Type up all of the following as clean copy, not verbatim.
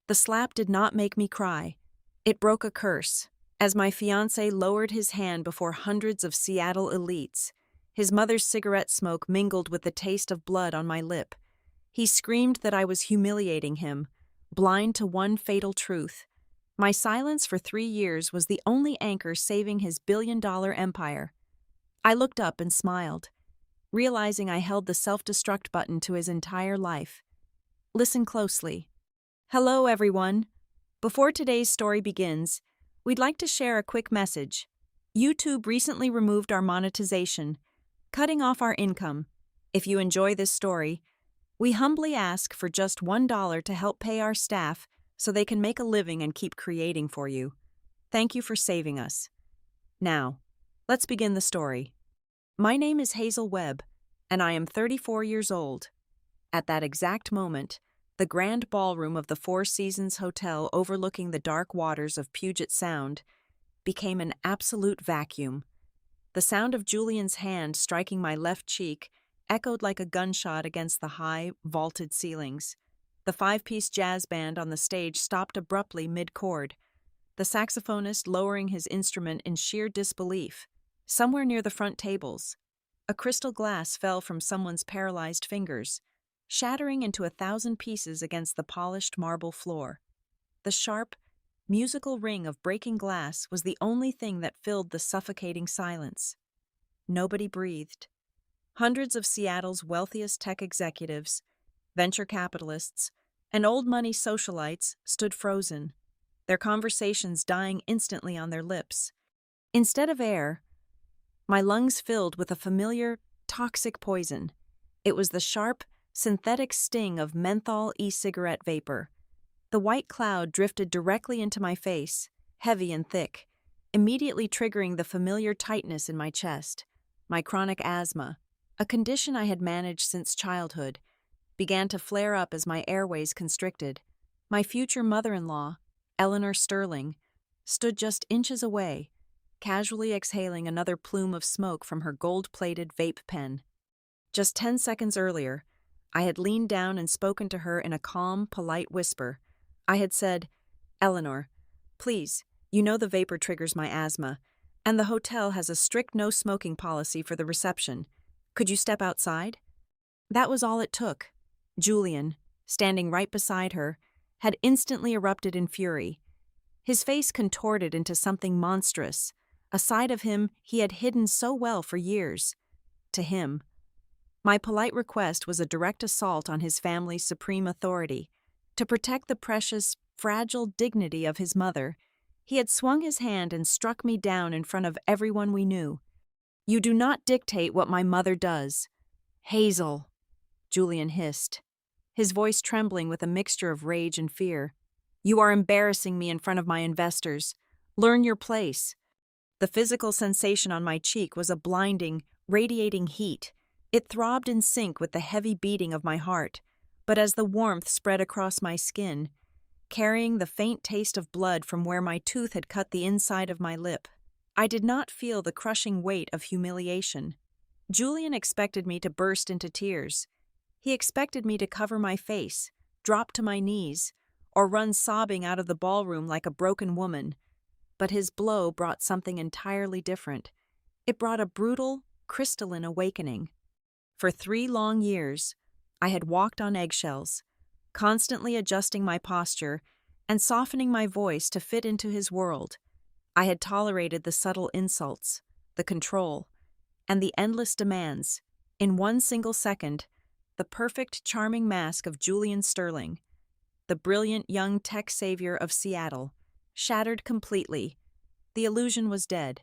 The slap did not make me cry. It broke a curse. As my fiancé lowered his hand before hundreds of Seattle elites, his mother's cigarette smoke mingled with the taste of blood on my lip. He screamed that I was humiliating him, blind to one fatal truth. My silence for 3 years was the only anchor saving his billion-dollar empire. I looked up and smiled, realizing I held the self-destruct button to his entire life. Listen closely. Hello, everyone. Before today's story begins, we'd like to share a quick message. YouTube recently removed our monetization, cutting off our income. If you enjoy this story, we humbly ask for just $1 to help pay our staff so they can make a living and keep creating for you. Thank you for saving us. Now, let's begin the story. My name is Hazel Webb, and I am 34 years old. At that exact moment, the grand ballroom of the Four Seasons Hotel overlooking the dark waters of Puget Sound became an absolute vacuum. The sound of Julian's hand striking my left cheek echoed like a gunshot against the high, vaulted ceilings. The five-piece jazz band on the stage stopped abruptly mid-chord, the saxophonist lowering his instrument in sheer disbelief. Somewhere near the front tables, a crystal glass fell from someone's paralyzed fingers, shattering into 1,000 pieces against the polished marble floor. The sharp, musical ring of breaking glass was the only thing that filled the suffocating silence. Nobody breathed. Hundreds of Seattle's wealthiest tech executives, venture capitalists, and old-money socialites stood frozen, their conversations dying instantly on their lips. Instead of air, my lungs filled with a familiar, toxic poison. It was the sharp, synthetic sting of menthol e-cigarette vapor. The white cloud drifted directly into my face, heavy and thick, immediately triggering the familiar tightness in my chest. My chronic asthma, a condition I had managed since childhood, began to flare up as my airways constricted. My future mother-in-law, Eleanor Sterling, stood just inches away, casually exhaling another plume of smoke from her gold-plated vape pen. Just 10 seconds earlier, I had leaned down and spoken to her in a calm, polite whisper. I had said, "Eleanor, please, you know the vapor triggers my asthma, and the hotel has a strict no-smoking policy for the reception. Could you step outside?" That was all it took. Julian, standing right beside her, had instantly erupted in fury. His face contorted into something monstrous, a side of him he had hidden so well for years. To him, my polite request was a direct assault on his family's supreme authority. To protect the precious, fragile dignity of his mother, he had swung his hand and struck me down in front of everyone we knew. "You do not dictate what my mother does." "Hazel," Julian hissed, his voice trembling with a mixture of rage and fear. "You are embarrassing me in front of my investors. Learn your place." The physical sensation on my cheek was a blinding, radiating heat. It throbbed in sync with the heavy beating of my heart, but as the warmth spread across my skin, carrying the faint taste of blood from where my tooth had cut the inside of my lip, I did not feel the crushing weight of humiliation. Julian expected me to burst into tears. He expected me to cover my face, drop to my knees, or run sobbing out of the ballroom like a broken woman. But his blow brought something entirely different. It brought a brutal, crystalline awakening. For 3 long years, I had walked on eggshells, constantly adjusting my posture and softening my voice to fit into his world. I had tolerated the subtle insults, the control, and the endless demands. In one single second, the perfect, charming mask of Julian Sterling, the brilliant young tech savior of Seattle, shattered completely. The illusion was dead.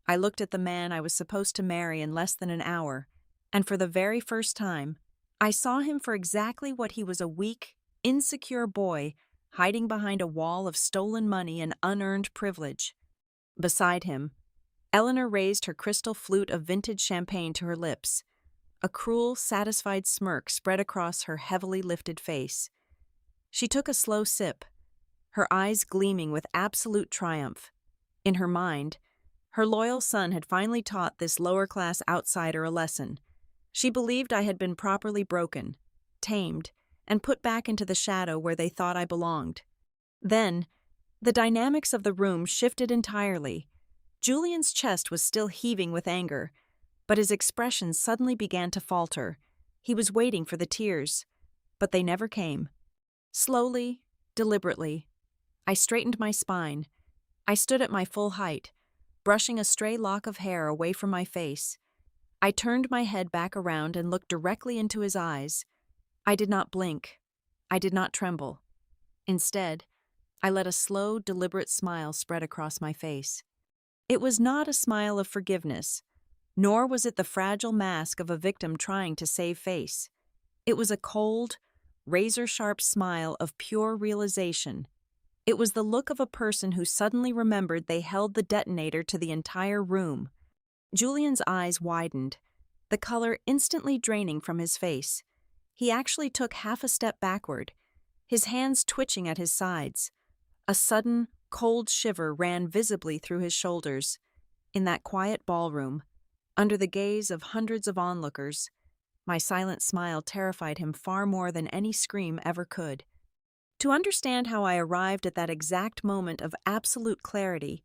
I looked at the man I was supposed to marry in less than an hour, and for the very first time, I saw him for exactly what he was: a weak, insecure boy hiding behind a wall of stolen money and unearned privilege. Beside him, Eleanor raised her crystal flute of vintage champagne to her lips. A cruel, satisfied smirk spread across her heavily lifted face. She took a slow sip, her eyes gleaming with absolute triumph. In her mind, her loyal son had finally taught this lower-class outsider a lesson. She believed I had been properly broken, tamed, and put back into the shadow where they thought I belonged. Then, the dynamics of the room shifted entirely. Julian's chest was still heaving with anger, but his expression suddenly began to falter. He was waiting for the tears, but they never came. Slowly, deliberately, I straightened my spine. I stood at my full height, brushing a stray lock of hair away from my face. I turned my head back around and looked directly into his eyes. I did not blink. I did not tremble. Instead, I let a slow, deliberate smile spread across my face. It was not a smile of forgiveness, nor was it the fragile mask of a victim trying to save face. It was a cold, razor-sharp smile of pure realization. It was the look of a person who suddenly remembered they held the detonator to the entire room. Julian's eyes widened, the color instantly draining from his face. He actually took half a step backward, his hands twitching at his sides. A sudden, cold shiver ran visibly through his shoulders. In that quiet ballroom, under the gaze of hundreds of onlookers, my silent smile terrified him far more than any scream ever could. To understand how I arrived at that exact moment of absolute clarity,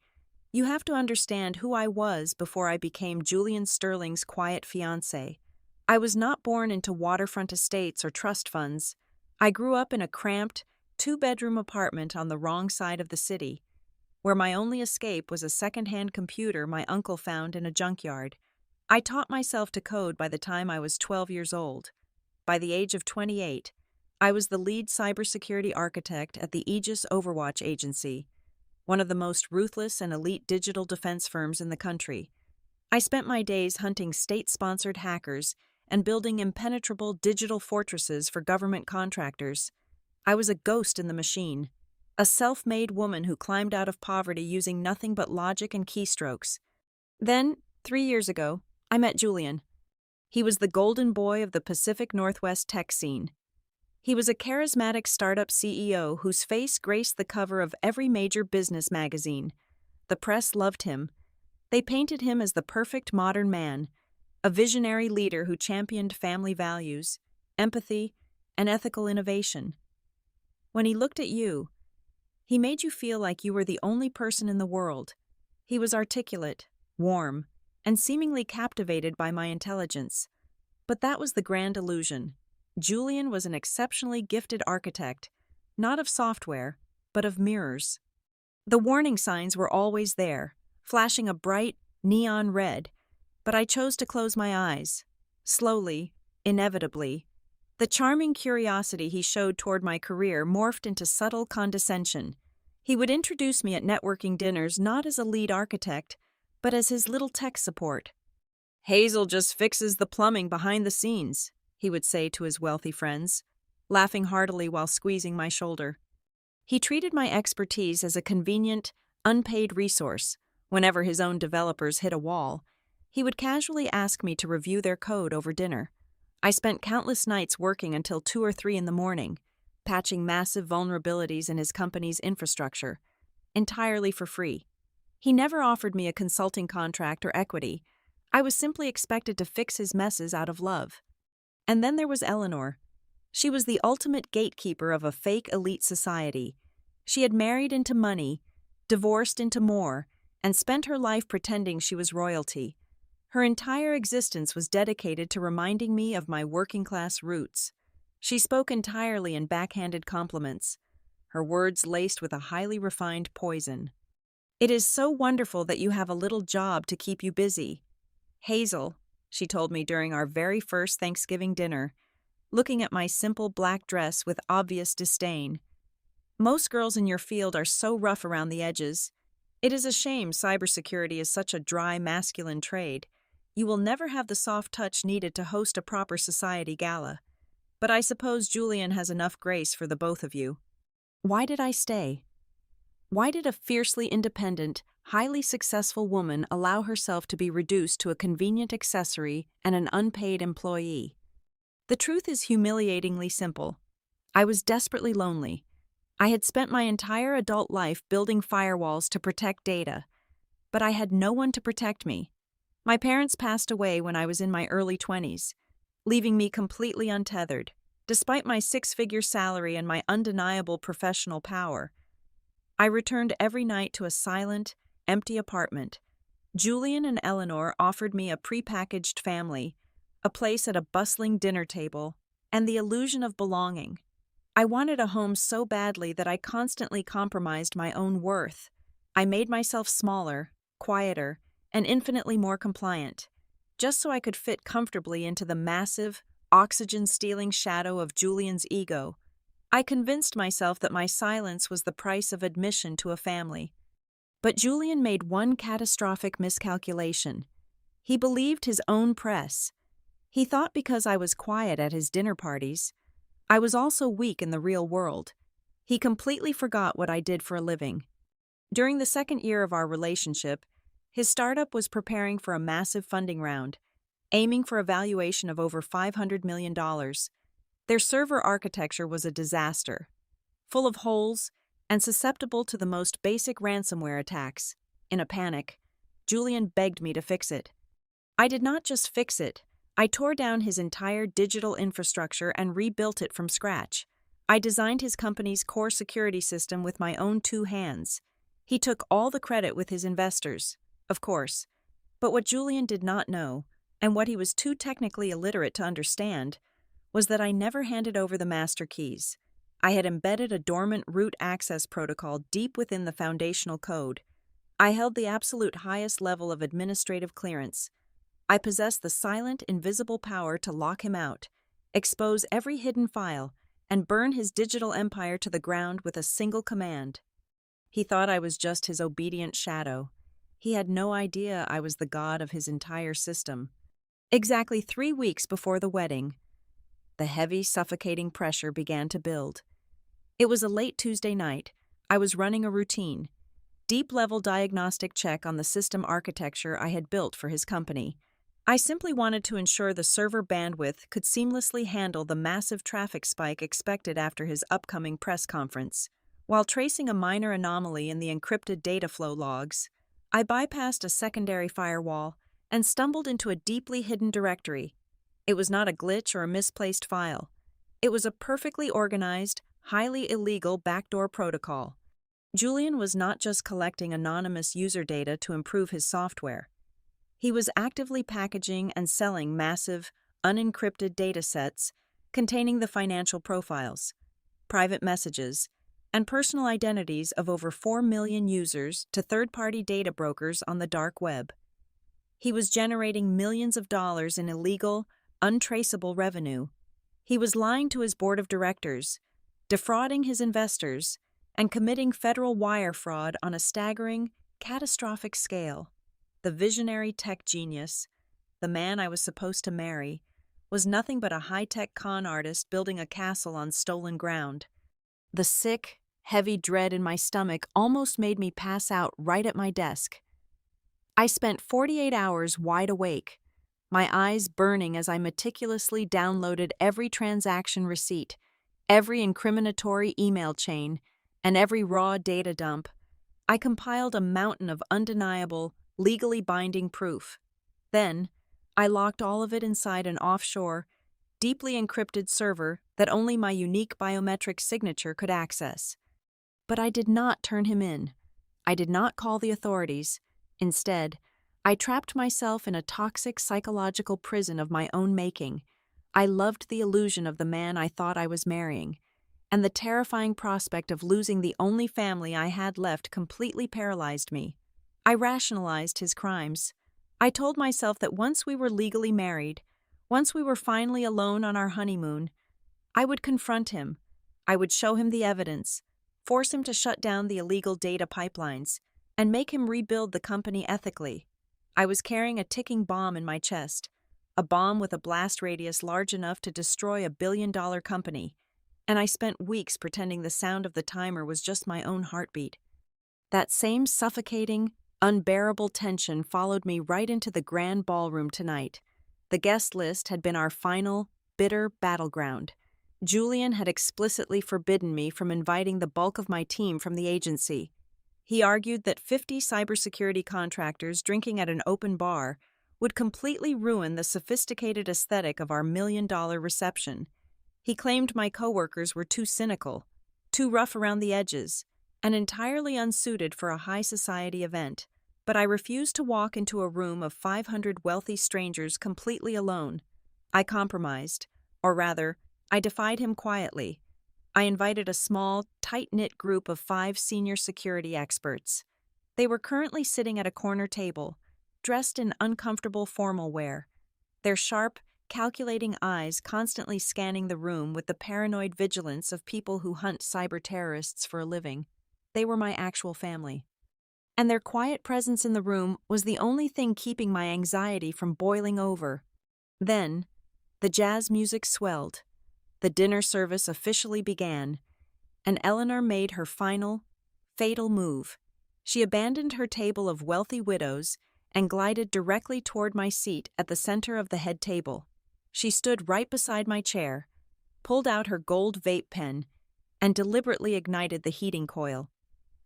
you have to understand who I was before I became Julian Sterling's quiet fiancé. I was not born into waterfront estates or trust funds. I grew up in a cramped, two-bedroom apartment on the wrong side of the city, where my only escape was a second-hand computer my uncle found in a junkyard. I taught myself to code by the time I was 12 years old. By the age of 28, I was the lead cybersecurity architect at the Aegis Overwatch Agency, one of the most ruthless and elite digital defense firms in the country. I spent my days hunting state-sponsored hackers and building impenetrable digital fortresses for government contractors. I was a ghost in the machine, a self-made woman who climbed out of poverty using nothing but logic and keystrokes. Then, 3 years ago, I met Julian. He was the golden boy of the Pacific Northwest tech scene. He was a charismatic startup CEO whose face graced the cover of every major business magazine. The press loved him. They painted him as the perfect modern man, a visionary leader who championed family values, empathy, and ethical innovation. When he looked at you, he made you feel like you were the only person in the world. He was articulate, warm, and seemingly captivated by my intelligence. But that was the grand illusion. Julian was an exceptionally gifted architect, not of software, but of mirrors. The warning signs were always there, flashing a bright, neon red, but I chose to close my eyes. Slowly, inevitably, the charming curiosity he showed toward my career morphed into subtle condescension. He would introduce me at networking dinners not as a lead architect, but as his little tech support. "Hazel just fixes the plumbing behind the scenes," he would say to his wealthy friends, laughing heartily while squeezing my shoulder. He treated my expertise as a convenient, unpaid resource. Whenever his own developers hit a wall, he would casually ask me to review their code over dinner. I spent countless nights working until 2 or 3 in the morning, patching massive vulnerabilities in his company's infrastructure, entirely for free. He never offered me a consulting contract or equity. I was simply expected to fix his messes out of love. And then there was Eleanor. She was the ultimate gatekeeper of a fake elite society. She had married into money, divorced into more, and spent her life pretending she was royalty. Her entire existence was dedicated to reminding me of my working-class roots. She spoke entirely in backhanded compliments, her words laced with a highly refined poison. "It is so wonderful that you have a little job to keep you busy. Hazel," she told me during our very first Thanksgiving dinner, looking at my simple black dress with obvious disdain. "Most girls in your field are so rough around the edges. It is a shame cybersecurity is such a dry, masculine trade. You will never have the soft touch needed to host a proper society gala. But I suppose Julian has enough grace for the both of you." Why did I stay? Why did a fiercely independent, highly successful woman allow herself to be reduced to a convenient accessory and an unpaid employee? The truth is humiliatingly simple. I was desperately lonely. I had spent my entire adult life building firewalls to protect data, but I had no one to protect me. My parents passed away when I was in my early 20s, leaving me completely untethered. Despite my 6-figure salary and my undeniable professional power, I returned every night to a silent, empty apartment. Julian and Eleanor offered me a prepackaged family, a place at a bustling dinner table, and the illusion of belonging. I wanted a home so badly that I constantly compromised my own worth. I made myself smaller, quieter, and infinitely more compliant, just so I could fit comfortably into the massive, oxygen-stealing shadow of Julian's ego. I convinced myself that my silence was the price of admission to a family. But Julian made one catastrophic miscalculation. He believed his own press. He thought because I was quiet at his dinner parties, I was also weak in the real world. He completely forgot what I did for a living. During the second year of our relationship, his startup was preparing for a massive funding round, aiming for a valuation of over $500 million. Their server architecture was a disaster, full of holes and susceptible to the most basic ransomware attacks. In a panic, Julian begged me to fix it. I did not just fix it, I tore down his entire digital infrastructure and rebuilt it from scratch. I designed his company's core security system with my own two hands. He took all the credit with his investors, of course. But what Julian did not know, and what he was too technically illiterate to understand, was that I never handed over the master keys. I had embedded a dormant root access protocol deep within the foundational code. I held the absolute highest level of administrative clearance. I possessed the silent, invisible power to lock him out, expose every hidden file, and burn his digital empire to the ground with a single command. He thought I was just his obedient shadow. He had no idea I was the god of his entire system. Exactly 3 weeks before the wedding, the heavy, suffocating pressure began to build. It was a late Tuesday night. I was running a routine, deep-level diagnostic check on the system architecture I had built for his company. I simply wanted to ensure the server bandwidth could seamlessly handle the massive traffic spike expected after his upcoming press conference. While tracing a minor anomaly in the encrypted data flow logs, I bypassed a secondary firewall and stumbled into a deeply hidden directory. It was not a glitch or a misplaced file. It was a perfectly organized, highly illegal backdoor protocol. Julian was not just collecting anonymous user data to improve his software. He was actively packaging and selling massive, unencrypted datasets containing the financial profiles, private messages, and personal identities of over 4 million users to third-party data brokers on the dark web. He was generating millions of dollars in illegal, untraceable revenue. He was lying to his board of directors, defrauding his investors, and committing federal wire fraud on a staggering, catastrophic scale. The visionary tech genius, the man I was supposed to marry, was nothing but a high-tech con artist building a castle on stolen ground. The sick, heavy dread in my stomach almost made me pass out right at my desk. I spent 48 hours wide awake, my eyes burning as I meticulously downloaded every transaction receipt, every incriminatory email chain, and every raw data dump. I compiled a mountain of undeniable, legally binding proof. Then, I locked all of it inside an offshore, deeply encrypted server that only my unique biometric signature could access. But I did not turn him in. I did not call the authorities. Instead, I trapped myself in a toxic psychological prison of my own making. I loved the illusion of the man I thought I was marrying, and the terrifying prospect of losing the only family I had left completely paralyzed me. I rationalized his crimes. I told myself that once we were legally married, once we were finally alone on our honeymoon, I would confront him. I would show him the evidence, force him to shut down the illegal data pipelines, and make him rebuild the company ethically. I was carrying a ticking bomb in my chest, a bomb with a blast radius large enough to destroy a billion-dollar company, and I spent weeks pretending the sound of the timer was just my own heartbeat. That same suffocating, unbearable tension followed me right into the grand ballroom tonight. The guest list had been our final, bitter battleground. Julian had explicitly forbidden me from inviting the bulk of my team from the agency. He argued that 50 cybersecurity contractors drinking at an open bar would completely ruin the sophisticated aesthetic of our million-dollar reception. He claimed my coworkers were too cynical, too rough around the edges, and entirely unsuited for a high society event, but I refused to walk into a room of 500 wealthy strangers completely alone. I compromised, or rather, I defied him quietly. I invited a small, tight-knit group of 5 senior security experts. They were currently sitting at a corner table, dressed in uncomfortable formal wear, their sharp, calculating eyes constantly scanning the room with the paranoid vigilance of people who hunt cyber-terrorists for a living. They were my actual family. And their quiet presence in the room was the only thing keeping my anxiety from boiling over. Then, the jazz music swelled, the dinner service officially began, and Eleanor made her final, fatal move. She abandoned her table of wealthy widows and glided directly toward my seat at the center of the head table. She stood right beside my chair, pulled out her gold vape pen, and deliberately ignited the heating coil.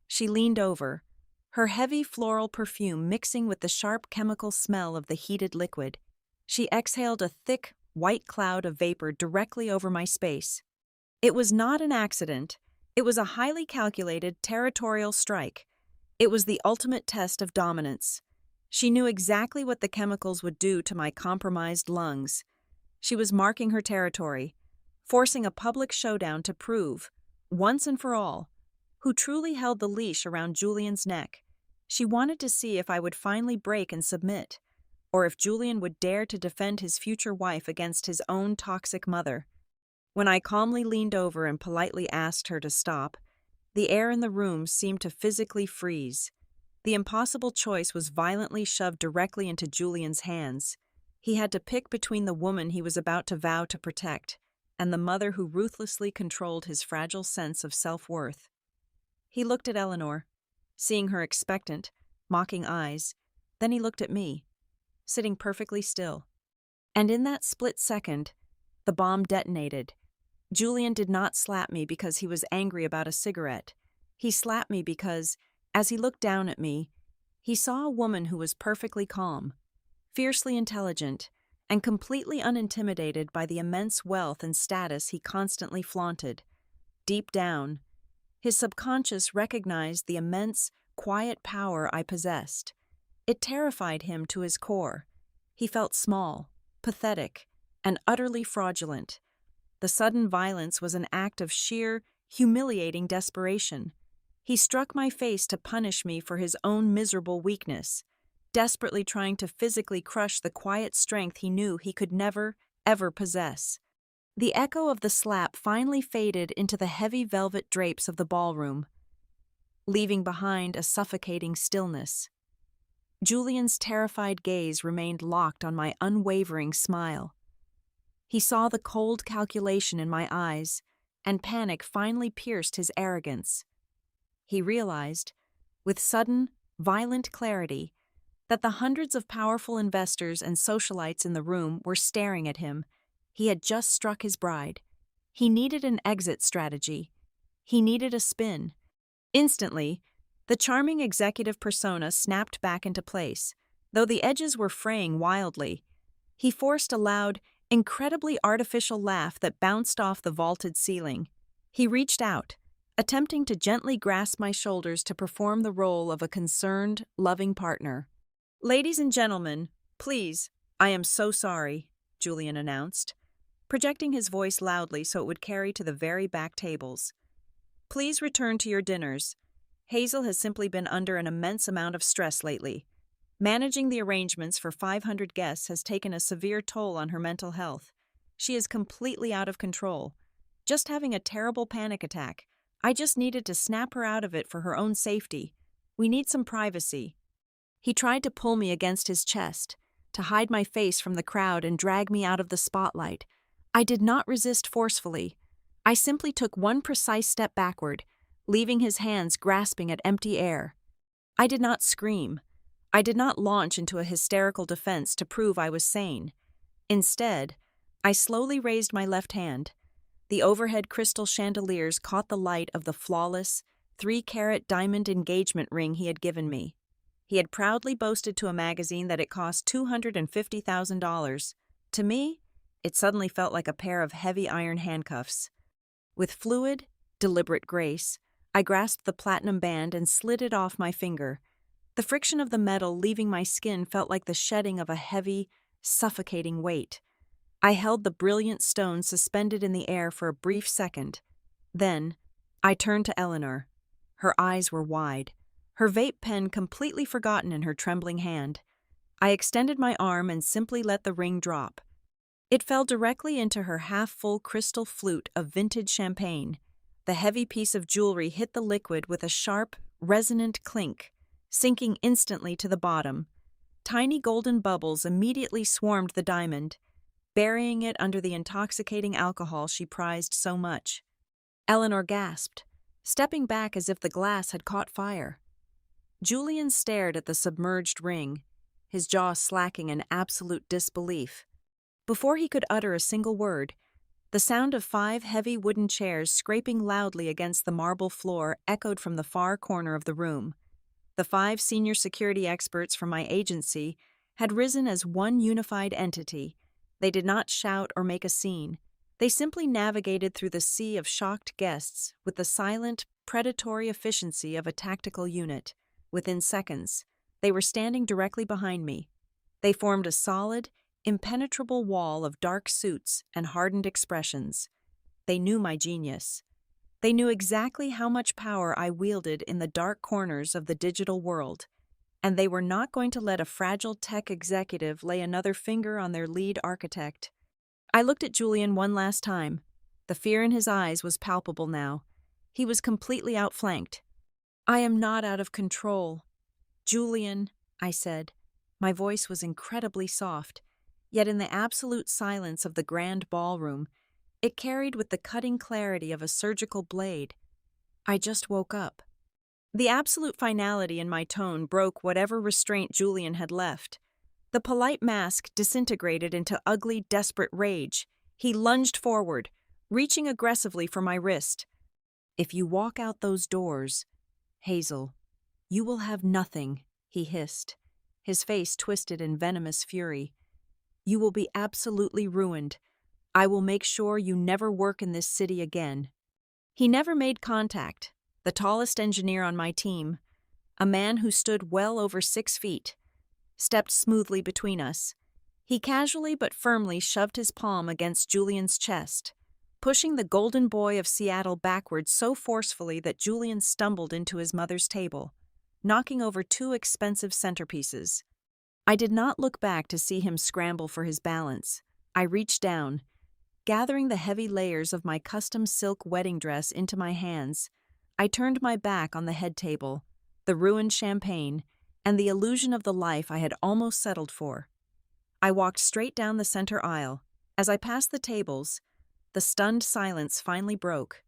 She leaned over, her heavy floral perfume mixing with the sharp chemical smell of the heated liquid. She exhaled a thick, white cloud of vapor directly over my space. It was not an accident. It was a highly calculated territorial strike. It was the ultimate test of dominance. She knew exactly what the chemicals would do to my compromised lungs. She was marking her territory, forcing a public showdown to prove, once and for all, who truly held the leash around Julian's neck. She wanted to see if I would finally break and submit, or if Julian would dare to defend his future wife against his own toxic mother. When I calmly leaned over and politely asked her to stop, the air in the room seemed to physically freeze. The impossible choice was violently shoved directly into Julian's hands. He had to pick between the woman he was about to vow to protect and the mother who ruthlessly controlled his fragile sense of self-worth. He looked at Eleanor, seeing her expectant, mocking eyes. Then he looked at me, sitting perfectly still. And in that split second, the bomb detonated. Julian did not slap me because he was angry about a cigarette. He slapped me because, as he looked down at me, he saw a woman who was perfectly calm, fiercely intelligent, and completely unintimidated by the immense wealth and status he constantly flaunted. Deep down, his subconscious recognized the immense, quiet power I possessed. It terrified him to his core. He felt small, pathetic, and utterly fraudulent. The sudden violence was an act of sheer, humiliating desperation. He struck my face to punish me for his own miserable weakness, desperately trying to physically crush the quiet strength he knew he could never, ever possess. The echo of the slap finally faded into the heavy velvet drapes of the ballroom, leaving behind a suffocating stillness. Julian's terrified gaze remained locked on my unwavering smile. He saw the cold calculation in my eyes, and panic finally pierced his arrogance. He realized, with sudden, violent clarity, that the hundreds of powerful investors and socialites in the room were staring at him. He had just struck his bride. He needed an exit strategy. He needed a spin. Instantly, the charming executive persona snapped back into place, though the edges were fraying wildly. He forced a loud, incredibly artificial laugh that bounced off the vaulted ceiling. He reached out, attempting to gently grasp my shoulders to perform the role of a concerned, loving partner. "Ladies and gentlemen, please, I am so sorry," Julian announced, projecting his voice loudly so it would carry to the very back tables. "Please return to your dinners. Hazel has simply been under an immense amount of stress lately. Managing the arrangements for 500 guests has taken a severe toll on her mental health. She is completely out of control, just having a terrible panic attack. I just needed to snap her out of it for her own safety. We need some privacy." He tried to pull me against his chest, to hide my face from the crowd and drag me out of the spotlight. I did not resist forcefully. I simply took one precise step backward, leaving his hands grasping at empty air. I did not scream. I did not launch into a hysterical defense to prove I was sane. Instead, I slowly raised my left hand. The overhead crystal chandeliers caught the light of the flawless, 3-carat diamond engagement ring he had given me. He had proudly boasted to a magazine that it cost $250,000. To me, it suddenly felt like a pair of heavy iron handcuffs. With fluid, deliberate grace, I grasped the platinum band and slid it off my finger. The friction of the metal leaving my skin felt like the shedding of a heavy, suffocating weight. I held the brilliant stone suspended in the air for a brief second. Then, I turned to Eleanor. Her eyes were wide, her vape pen completely forgotten in her trembling hand. I extended my arm and simply let the ring drop. It fell directly into her half-full crystal flute of vintage champagne. The heavy piece of jewelry hit the liquid with a sharp, resonant clink, sinking instantly to the bottom. Tiny golden bubbles immediately swarmed the diamond, burying it under the intoxicating alcohol she prized so much. Eleanor gasped, stepping back as if the glass had caught fire. Julian stared at the submerged ring, his jaw slacking in absolute disbelief. Before he could utter a single word, the sound of 5 heavy wooden chairs scraping loudly against the marble floor echoed from the far corner of the room. The 5 senior security experts from my agency had risen as one unified entity. They did not shout or make a scene. They simply navigated through the sea of shocked guests with the silent, predatory efficiency of a tactical unit. Within seconds, they were standing directly behind me. They formed a solid, impenetrable wall of dark suits and hardened expressions. They knew my genius. They knew exactly how much power I wielded in the dark corners of the digital world, and they were not going to let a fragile tech executive lay another finger on their lead architect. I looked at Julian one last time. The fear in his eyes was palpable now. He was completely outflanked. "I am not out of control. Julian," I said. My voice was incredibly soft, yet in the absolute silence of the grand ballroom, it carried with the cutting clarity of a surgical blade. "I just woke up." The absolute finality in my tone broke whatever restraint Julian had left. The polite mask disintegrated into ugly, desperate rage. He lunged forward, reaching aggressively for my wrist. "If you walk out those doors, Hazel, you will have nothing," he hissed, his face twisted in venomous fury. "You will be absolutely ruined. I will make sure you never work in this city again." He never made contact. The tallest engineer on my team, a man who stood well over 6 feet, stepped smoothly between us. He casually but firmly shoved his palm against Julian's chest, pushing the golden boy of Seattle backward so forcefully that Julian stumbled into his mother's table, knocking over 2 expensive centerpieces. I did not look back to see him scramble for his balance. I reached down, gathering the heavy layers of my custom silk wedding dress into my hands. I turned my back on the head table, the ruined champagne, and the illusion of the life I had almost settled for. I walked straight down the center aisle. As I passed the tables, the stunned silence finally broke.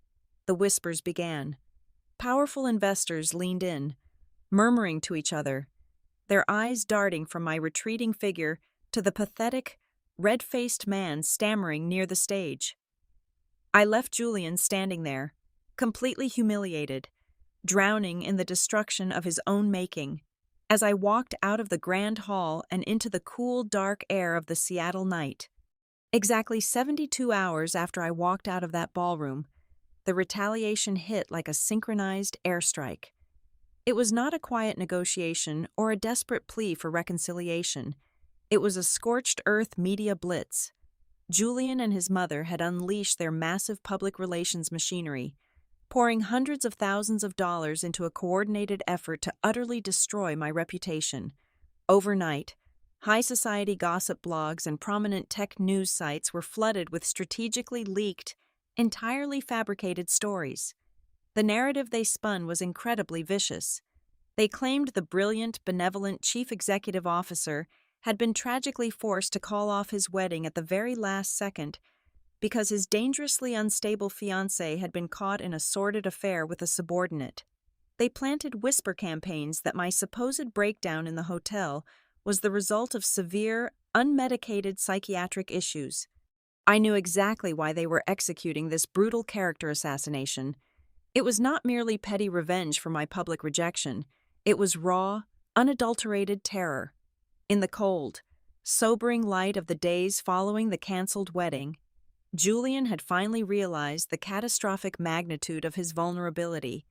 The whispers began. Powerful investors leaned in, murmuring to each other, their eyes darting from my retreating figure to the pathetic, red-faced man stammering near the stage. I left Julian standing there, completely humiliated, drowning in the destruction of his own making. As I walked out of the grand hall and into the cool, dark air of the Seattle night, exactly 72 hours after I walked out of that ballroom, the retaliation hit like a synchronized airstrike. It was not a quiet negotiation or a desperate plea for reconciliation. It was a scorched earth media blitz. Julian and his mother had unleashed their massive public relations machinery, pouring hundreds of thousands of dollars into a coordinated effort to utterly destroy my reputation. Overnight, high society gossip blogs and prominent tech news sites were flooded with strategically leaked, entirely fabricated stories. The narrative they spun was incredibly vicious. They claimed the brilliant, benevolent chief executive officer had been tragically forced to call off his wedding at the very last second because his dangerously unstable fiancé had been caught in a sordid affair with a subordinate. They planted whisper campaigns that my supposed breakdown in the hotel was the result of severe, unmedicated psychiatric issues. I knew exactly why they were executing this brutal character assassination. It was not merely petty revenge for my public rejection. It was raw, unadulterated terror. In the cold, sobering light of the days following the canceled wedding, Julian had finally realized the catastrophic magnitude of his vulnerability.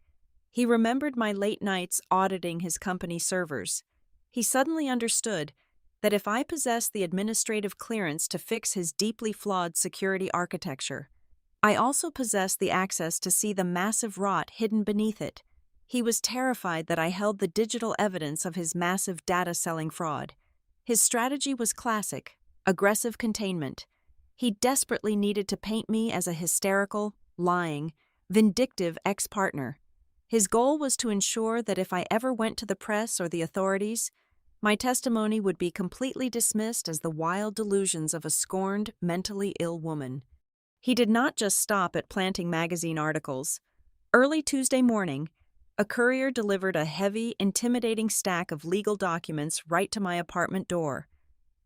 He remembered my late nights auditing his company servers. He suddenly understood that if I possessed the administrative clearance to fix his deeply flawed security architecture, I also possessed the access to see the massive rot hidden beneath it. He was terrified that I held the digital evidence of his massive data-selling fraud. His strategy was classic: aggressive containment. He desperately needed to paint me as a hysterical, lying, vindictive ex-partner. His goal was to ensure that if I ever went to the press or the authorities, my testimony would be completely dismissed as the wild delusions of a scorned, mentally ill woman. He did not just stop at planting magazine articles. Early Tuesday morning, a courier delivered a heavy, intimidating stack of legal documents right to my apartment door.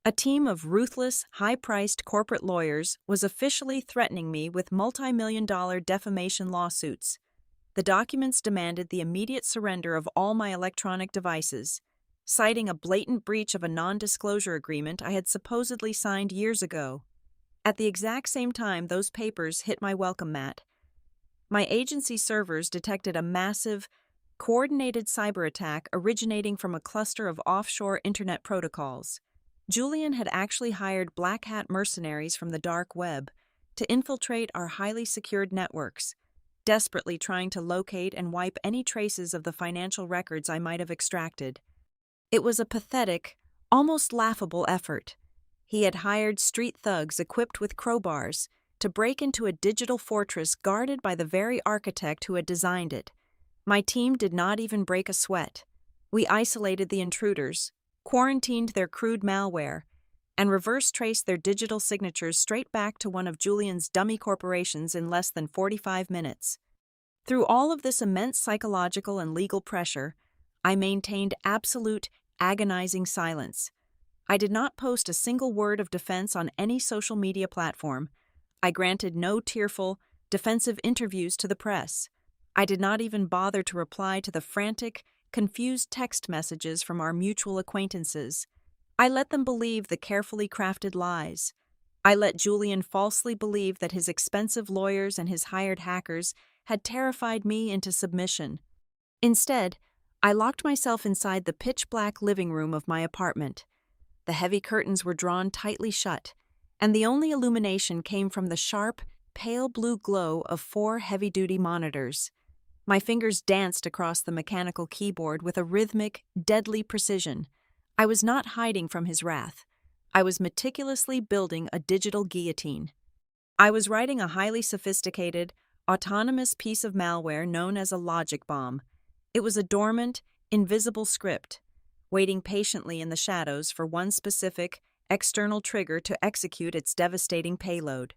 A team of ruthless, high-priced corporate lawyers was officially threatening me with multi-million-dollar defamation lawsuits. The documents demanded the immediate surrender of all my electronic devices, citing a blatant breach of a non-disclosure agreement I had supposedly signed years ago. At the exact same time those papers hit my welcome mat, my agency servers detected a massive, coordinated cyber attack originating from a cluster of offshore internet protocols. Julian had actually hired black hat mercenaries from the dark web to infiltrate our highly secured networks, desperately trying to locate and wipe any traces of the financial records I might have extracted. It was a pathetic, almost laughable effort. He had hired street thugs equipped with crowbars to break into a digital fortress guarded by the very architect who had designed it. My team did not even break a sweat. We isolated the intruders, quarantined their crude malware, and reverse-traced their digital signatures straight back to one of Julian's dummy corporations in less than 45 minutes. Through all of this immense psychological and legal pressure, I maintained absolute, agonizing silence. I did not post a single word of defense on any social media platform. I granted no tearful, defensive interviews to the press. I did not even bother to reply to the frantic, confused text messages from our mutual acquaintances. I let them believe the carefully crafted lies. I let Julian falsely believe that his expensive lawyers and his hired hackers had terrified me into submission. Instead, I locked myself inside the pitch-black living room of my apartment. The heavy curtains were drawn tightly shut, and the only illumination came from the sharp, pale blue glow of 4 heavy-duty monitors. My fingers danced across the mechanical keyboard with a rhythmic, deadly precision. I was not hiding from his wrath. I was meticulously building a digital guillotine. I was writing a highly sophisticated, autonomous piece of malware known as a logic bomb. It was a dormant, invisible script, waiting patiently in the shadows for one specific, external trigger to execute its devastating payload.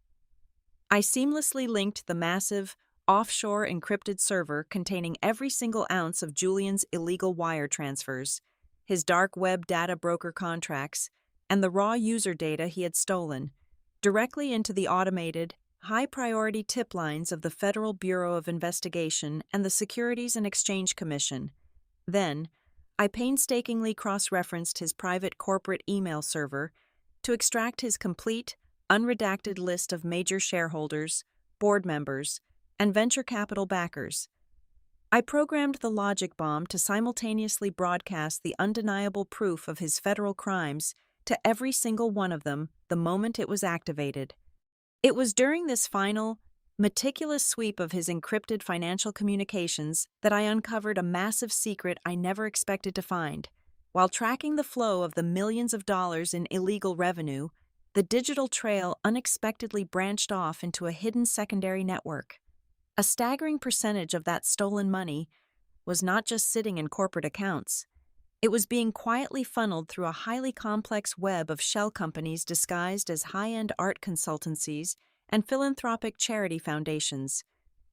I seamlessly linked the massive, offshore encrypted server containing every single ounce of Julian's illegal wire transfers, his dark web data broker contracts, and the raw user data he had stolen, directly into the automated, high-priority tip lines of the Federal Bureau of Investigation and the Securities and Exchange Commission. Then, I painstakingly cross-referenced his private corporate email server to extract his complete, unredacted list of major shareholders, board members, and venture capital backers. I programmed the logic bomb to simultaneously broadcast the undeniable proof of his federal crimes to every single one of them the moment it was activated. It was during this final, meticulous sweep of his encrypted financial communications that I uncovered a massive secret I never expected to find. While tracking the flow of the millions of dollars in illegal revenue, the digital trail unexpectedly branched off into a hidden secondary network. A staggering percentage of that stolen money was not just sitting in corporate accounts. It was being quietly funneled through a highly complex web of shell companies disguised as high-end art consultancies and philanthropic charity foundations.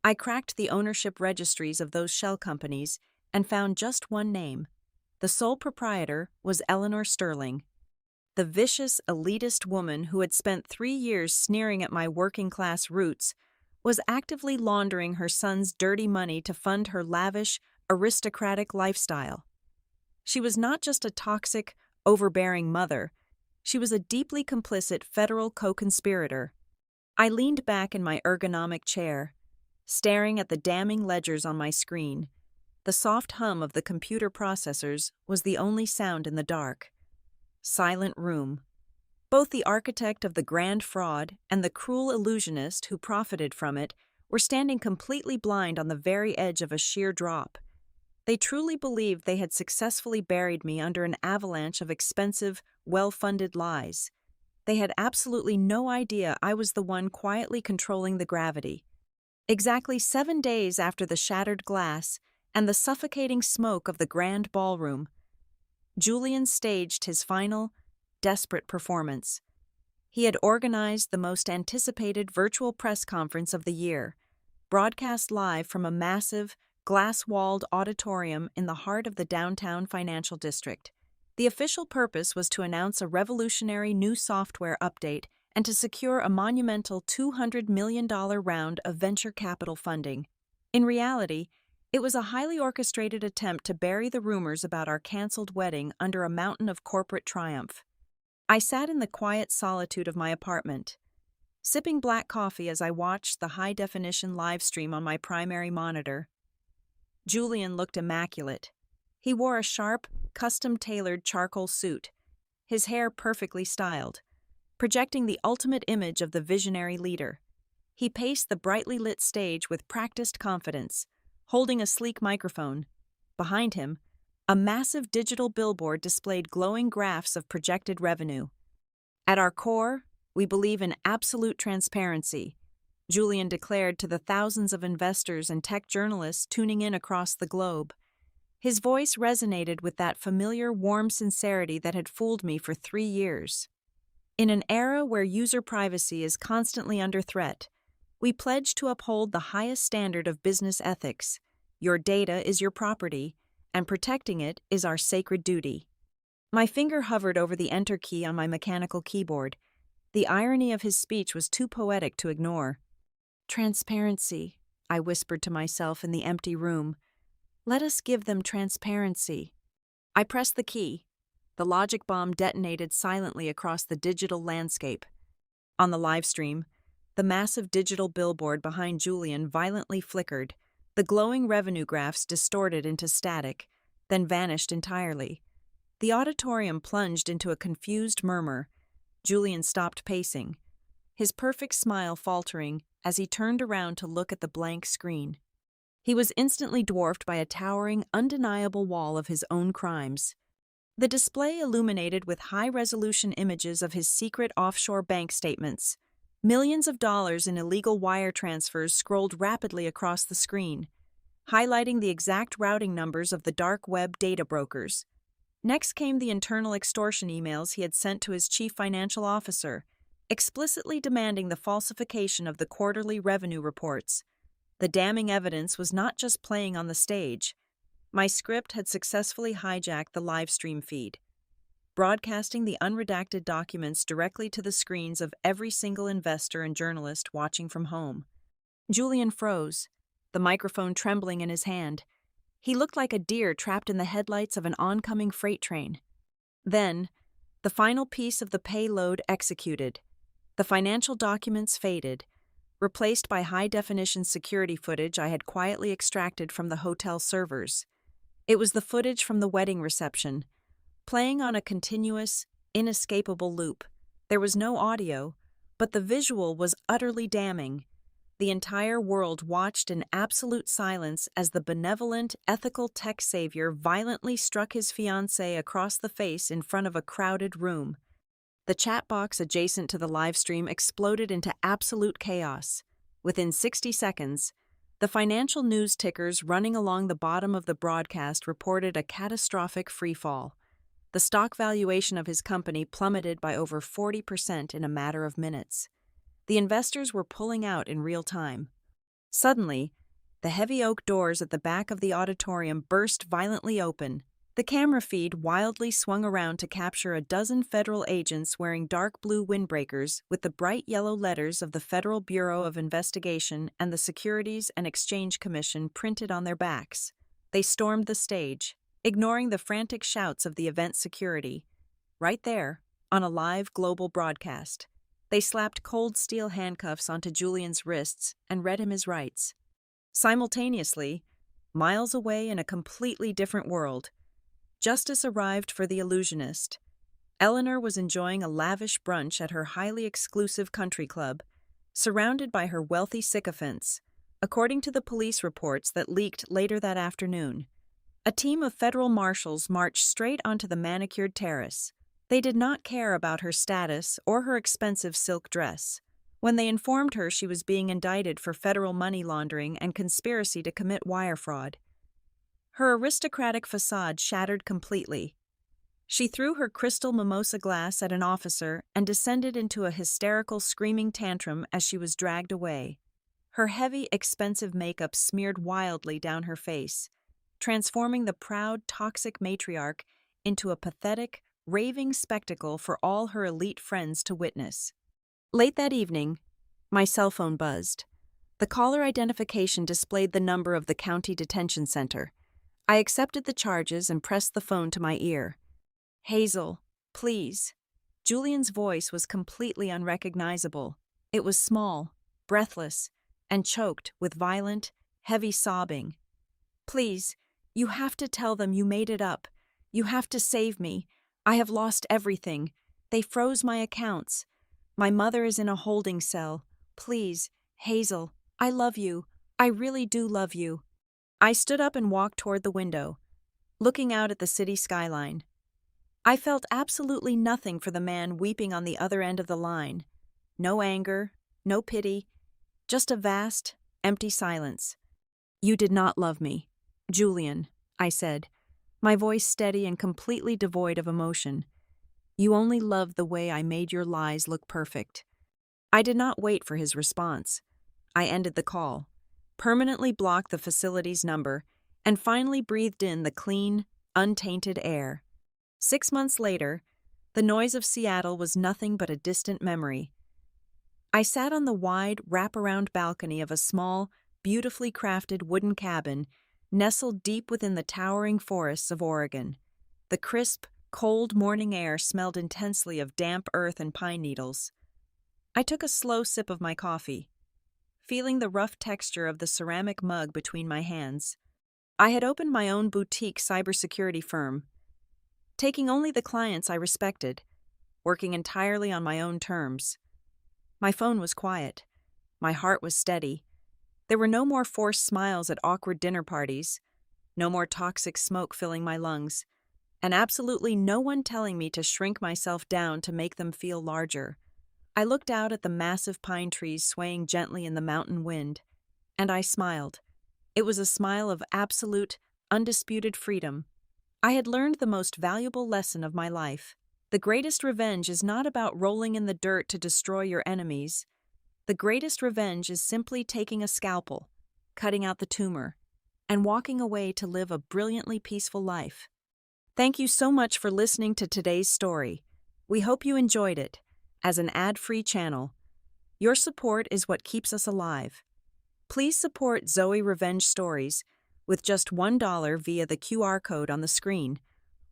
I cracked the ownership registries of those shell companies and found just one name. The sole proprietor was Eleanor Sterling, the vicious, elitist woman who had spent 3 years sneering at my working-class roots, was actively laundering her son's dirty money to fund her lavish, aristocratic lifestyle. She was not just a toxic, overbearing mother. She was a deeply complicit federal co-conspirator. I leaned back in my ergonomic chair, staring at the damning ledgers on my screen, The soft hum of the computer processors was the only sound in the dark. Silent room. Both the architect of the grand fraud and the cruel illusionist who profited from it were standing completely blind on the very edge of a sheer drop. They truly believed they had successfully buried me under an avalanche of expensive, well-funded lies. They had absolutely no idea I was the one quietly controlling the gravity. Exactly 7 days after the shattered glass and the suffocating smoke of the grand ballroom, Julian staged his final, desperate performance. He had organized the most anticipated virtual press conference of the year, broadcast live from a massive, glass-walled auditorium in the heart of the downtown financial district. The official purpose was to announce a revolutionary new software update and to secure a monumental $200 million round of venture capital funding. In reality, it was a highly orchestrated attempt to bury the rumors about our canceled wedding under a mountain of corporate triumph. I sat in the quiet solitude of my apartment, sipping black coffee as I watched the high-definition live stream on my primary monitor. Julian looked immaculate. He wore a sharp, custom-tailored charcoal suit, his hair perfectly styled, projecting the ultimate image of the visionary leader. He paced the brightly lit stage with practiced confidence, holding a sleek microphone. Behind him, a massive digital billboard displayed glowing graphs of projected revenue. At our core, we believe in absolute transparency, Julian declared to the thousands of investors and tech journalists tuning in across the globe. His voice resonated with that familiar, warm sincerity that had fooled me for 3 years. In an era where user privacy is constantly under threat, we pledge to uphold the highest standard of business ethics. Your data is your property, and protecting it is our sacred duty. My finger hovered over the enter key on my mechanical keyboard. The irony of his speech was too poetic to ignore. Transparency, I whispered to myself in the empty room. Let us give them transparency. I pressed the key. The logic bomb detonated silently across the digital landscape. On the live stream, the massive digital billboard behind Julian violently flickered. The glowing revenue graphs distorted into static, then vanished entirely. The auditorium plunged into a confused murmur. Julian stopped pacing, his perfect smile faltering as he turned around to look at the blank screen. He was instantly dwarfed by a towering, undeniable wall of his own crimes. The display illuminated with high-resolution images of his secret offshore bank statements. Millions of dollars in illegal wire transfers scrolled rapidly across the screen, highlighting the exact routing numbers of the dark web data brokers. Next came the internal extortion emails he had sent to his chief financial officer, explicitly demanding the falsification of the quarterly revenue reports. The damning evidence was not just playing on the stage. My script had successfully hijacked the live stream feed, broadcasting the unredacted documents directly to the screens of every single investor and journalist watching from home. Julian froze, the microphone trembling in his hand. He looked like a deer trapped in the headlights of an oncoming freight train. Then, the final piece of the payload executed. The financial documents faded, replaced by high-definition security footage I had quietly extracted from the hotel servers. It was the footage from the wedding reception, playing on a continuous, inescapable loop. There was no audio, but the visual was utterly damning. The entire world watched in absolute silence as the benevolent, ethical tech savior violently struck his fiancée across the face in front of a crowded room. The chat box adjacent to the live stream exploded into absolute chaos. Within 60 seconds, the financial news tickers running along the bottom of the broadcast reported a catastrophic freefall. The stock valuation of his company plummeted by over 40% in a matter of minutes. The investors were pulling out in real time. Suddenly, the heavy oak doors at the back of the auditorium burst violently open. The camera feed wildly swung around to capture a dozen federal agents wearing dark blue windbreakers with the bright yellow letters of the Federal Bureau of Investigation and the Securities and Exchange Commission printed on their backs. They stormed the stage, ignoring the frantic shouts of the event security. Right there, on a live global broadcast, they slapped cold steel handcuffs onto Julian's wrists and read him his rights. Simultaneously, miles away in a completely different world. Justice arrived for the illusionist. Eleanor was enjoying a lavish brunch at her highly exclusive country club, surrounded by her wealthy sycophants, according to the police reports that leaked later that afternoon. A team of federal marshals marched straight onto the manicured terrace. They did not care about her status or her expensive silk dress. When they informed her she was being indicted for federal money laundering and conspiracy to commit wire fraud, her aristocratic facade shattered completely. She threw her crystal mimosa glass at an officer and descended into a hysterical screaming tantrum as she was dragged away. Her heavy, expensive makeup smeared wildly down her face, transforming the proud, toxic matriarch into a pathetic, raving spectacle for all her elite friends to witness. Late that evening, my cell phone buzzed. The caller identification displayed the number of the county detention center. I accepted the charges and pressed the phone to my ear. "Hazel, please." Julian's voice was completely unrecognizable. It was small, breathless, and choked with violent, heavy sobbing. "Please, you have to tell them you made it up. You have to save me. I have lost everything. They froze my accounts. My mother is in a holding cell. Please, Hazel, I love you. I really do love you." I stood up and walked toward the window, looking out at the city skyline. I felt absolutely nothing for the man weeping on the other end of the line. No anger, no pity, just a vast, empty silence. "You did not love me, Julian," I said, my voice steady and completely devoid of emotion. "You only loved the way I made your lies look perfect." I did not wait for his response. I ended the call, permanently blocked the facility's number, and finally breathed in the clean, untainted air. 6 months later, the noise of Seattle was nothing but a distant memory. I sat on the wide, wraparound balcony of a small, beautifully crafted wooden cabin nestled deep within the towering forests of Oregon. The crisp, cold morning air smelled intensely of damp earth and pine needles. I took a slow sip of my coffee, feeling the rough texture of the ceramic mug between my hands. I had opened my own boutique cybersecurity firm, taking only the clients I respected, working entirely on my own terms. My phone was quiet. My heart was steady. There were no more forced smiles at awkward dinner parties, no more toxic smoke filling my lungs, and absolutely no one telling me to shrink myself down to make them feel larger. I looked out at the massive pine trees swaying gently in the mountain wind, and I smiled. It was a smile of absolute, undisputed freedom. I had learned the most valuable lesson of my life. The greatest revenge is not about rolling in the dirt to destroy your enemies. The greatest revenge is simply taking a scalpel, cutting out the tumor, and walking away to live a brilliantly peaceful life. Thank you so much for listening to today's story. We hope you enjoyed it. As an ad-free channel, your support is what keeps us alive. Please support Zoe Revenge Stories with just $1 via the QR code on the screen,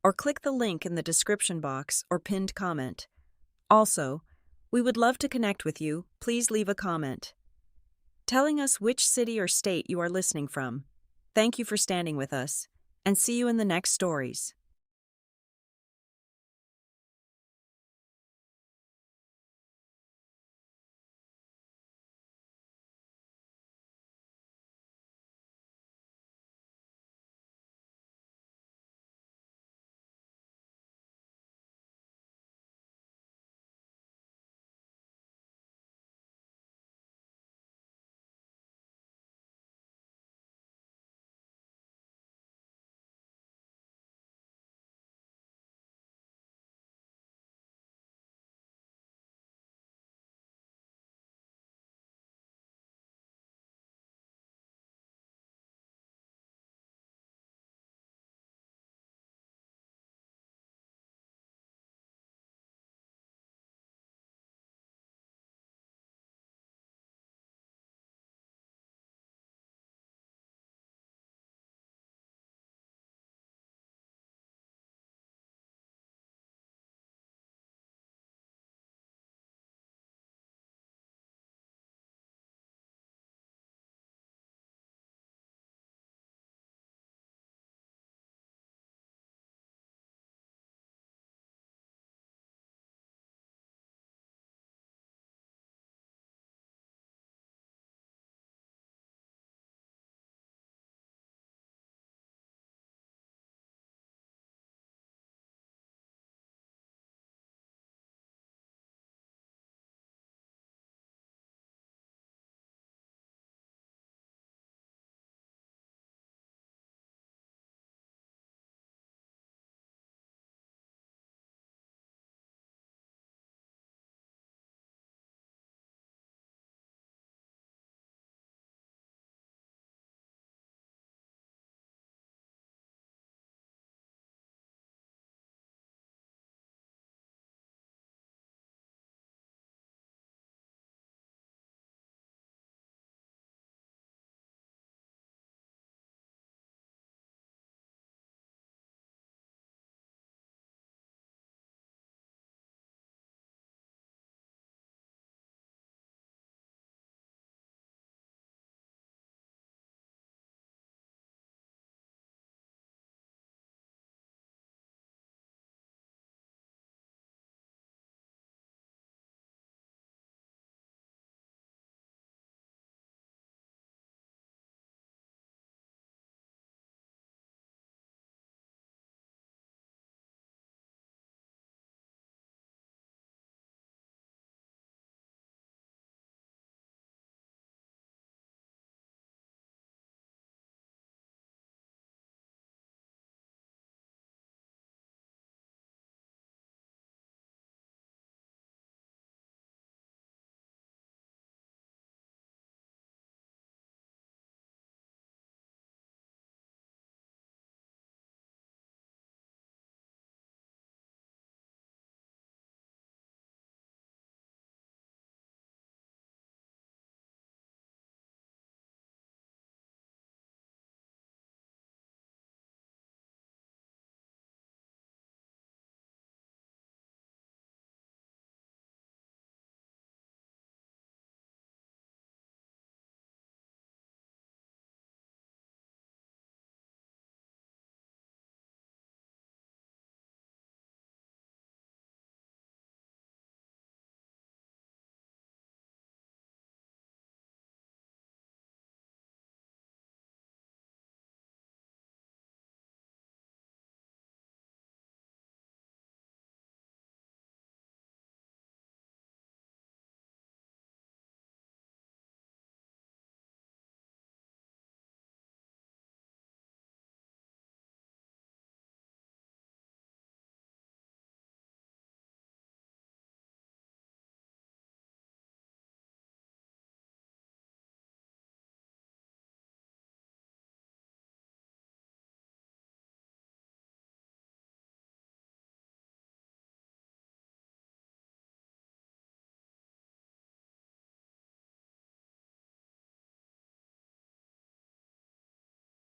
or click the link in the description box or pinned comment. Also, we would love to connect with you. Please leave a comment telling us which city or state you are listening from. Thank you for standing with us, and see you in the next stories.